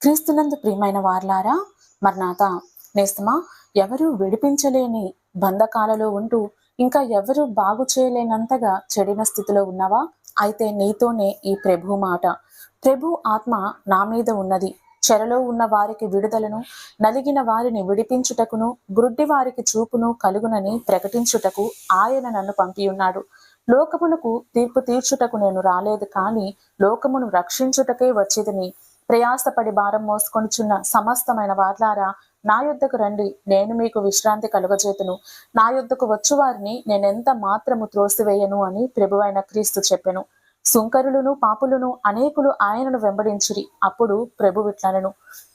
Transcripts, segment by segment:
క్రీస్తునందు ప్రియమైన వార్లారా, మర్నాథ నేస్తమా, ఎవరు విడిపించలేని బంధకాలలో ఉంటూ ఇంకా ఎవరు బాగు చేయలేనంతగా చెడిన స్థితిలో ఉన్నావా? అయితే నీతోనే ఈ ప్రభు మాట. ప్రభు ఆత్మ నా మీద ఉన్నది, చెరలో ఉన్న వారికి విడుదలను, నలిగిన వారిని విడిపించుటకును, గ్రుడ్డి వారికి చూపును కలుగునని ప్రకటించుటకు ఆయన నన్ను పంపియున్నాడు. లోకమునకు తీర్పు తీర్చుటకు నేను రాలేదు, కానీ లోకమును రక్షించుటకే వచ్చేదని. ప్రయాసపడి భారం మోసుకొనిచున్న సమస్తమైన వార్లారా, నా యొద్దకు రండి, నేను మీకు విశ్రాంతి కలుగజేతును. నా యొద్దకు వచ్చు వారిని నేనెంత మాత్రము త్రోసివేయను అని ప్రభువైన క్రీస్తు చెప్పెను. సుంకరులను పాపులను అనేకులు ఆయనను వెంబడించిరి. అప్పుడు ప్రభు ఇట్లనెను,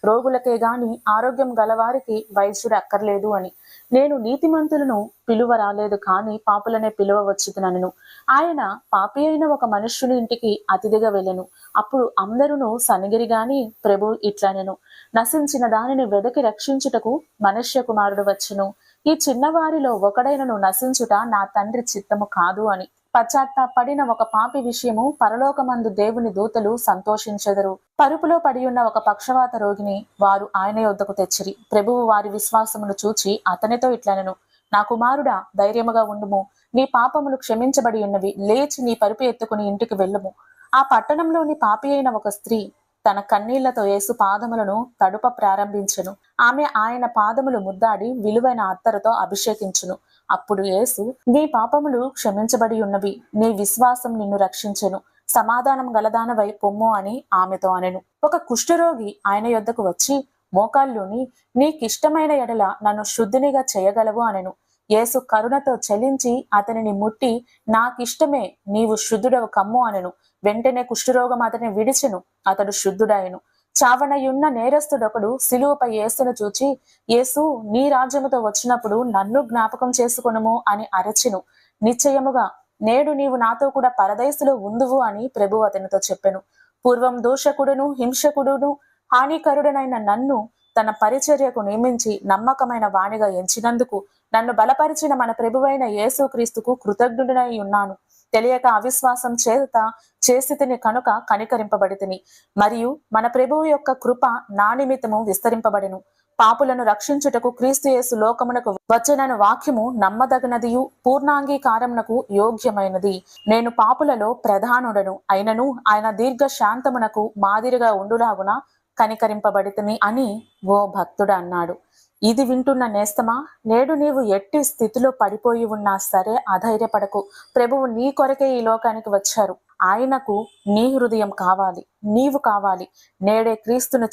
రోగులకే గాని ఆరోగ్యం గలవారికి వైద్యుడు అక్కర్లేదు అని. నేను నీతిమంతులను పిలువ రాలేదు, కానీ పాపులనే పిలువ వచ్చుతునను. ఆయన పాపి అయిన ఒక మనుష్యుని ఇంటికి అతిథిగా వెళ్ళెను. అప్పుడు అందరూ సనిగిరి గాని ప్రభు ఇట్లనెను, నశించిన దానిని వెదకి రక్షించుటకు మనుష్య కుమారుడు వచ్చును. ఈ చిన్నవారిలో ఒకడైనను నశించుట నా తండ్రి చిత్తము కాదు అని. పశ్చాత్తాపడిన ఒక పాపి విషయము పరలోకమందు దేవుని దూతలు సంతోషించెదరు. పరుపులో పడి ఉన్న ఒక పక్షవాత రోగిని వారు ఆయన యొద్దకు తెచ్చిరి. ప్రభువు వారి విశ్వాసమును చూచి అతనితో ఇట్లనెను, నా కుమారుడా, ధైర్యముగా ఉండుము, నీ పాపములు క్షమించబడి ఉన్నవి, లేచి నీ పరుపు ఎత్తుకుని ఇంటికి వెళ్ళుము. ఆ పట్టణంలోని పాపి అయిన ఒక స్త్రీ తన కన్నీళ్లతో యేసు పాదములను తడుప ప్రారంభించెను. ఆమె ఆయన పాదములు ముద్దాడి విలువైన అత్తరుతో అభిషేకించును. అప్పుడు యేసు, నీ పాపములు క్షమించబడి ఉన్నవి, నీ విశ్వాసం నిన్ను రక్షించెను, సమాధానం గలదానవై పొమ్ము అని ఆమెతో అనెను. ఒక కుష్ఠరోగి ఆయన యొద్దకు వచ్చి మోకాళ్ళుని, నీకిష్టమైన ఎడల నన్ను శుద్ధినిగా చేయగలవు అనెను. యేసు కరుణతో చలించి అతనిని ముట్టి, నాకిష్టమే, నీవు శుద్ధుడవు కమ్ము అనెను. వెంటనే కుష్ఠరోగం అతని విడిచెను, అతడు శుద్ధుడాయెను. చావనయున్న నేరస్తుడొకడు సిలువపై యేసును చూచి, యేసు, నీ రాజ్యముతో వచ్చినప్పుడు నన్ను జ్ఞాపకం చేసుకొనుము అని అరచెను. నిశ్చయముగా నేడు నీవు నాతో కూడా పరదైసులో ఉందువు అని ప్రభు అతనితో చెప్పెను. పూర్వం దూషకుడును హింసకుడును హానికరుడనైన నన్ను తన పరిచర్యకు నియమించి నమ్మకమైన వాణిగా ఎంచినందుకు నన్ను బలపరిచిన మన ప్రభువైన యేసు క్రీస్తుకు కృతజ్ఞుడనై ఉన్నాను. తెలియక అవిశ్వాసం చేత చేసితిని కనుక కనికరింపబడితిని. మరియు మన ప్రభువు యొక్క కృప నా నిమిత్తము విస్తరింపబడెను. పాపులను రక్షించుటకు క్రీస్తు యేసు లోకమునకు వచ్చెనను వాక్యము నమ్మదగినదియు పూర్ణాంగీకారమునకు యోగ్యమైనది. నేను పాపులలో ప్రధానుడను అయినను ఆయన దీర్ఘ శాంతమునకు మాదిరిగా ఉండులాగున కనికరింపబడితిని అని ఓ భక్తుడు అన్నాడు. ఇది వింటున్న నేస్తమా, నేడు నీవు ఎట్టి స్థితిలో పడిపోయి ఉన్నా సరే అధైర్యపడకు. ప్రభువు నీ కొరకే ఈ లోకానికి వచ్చారు. ఆయనకు నీ హృదయం కావాలి, నీవు కావాలి. నేడే క్రీస్తును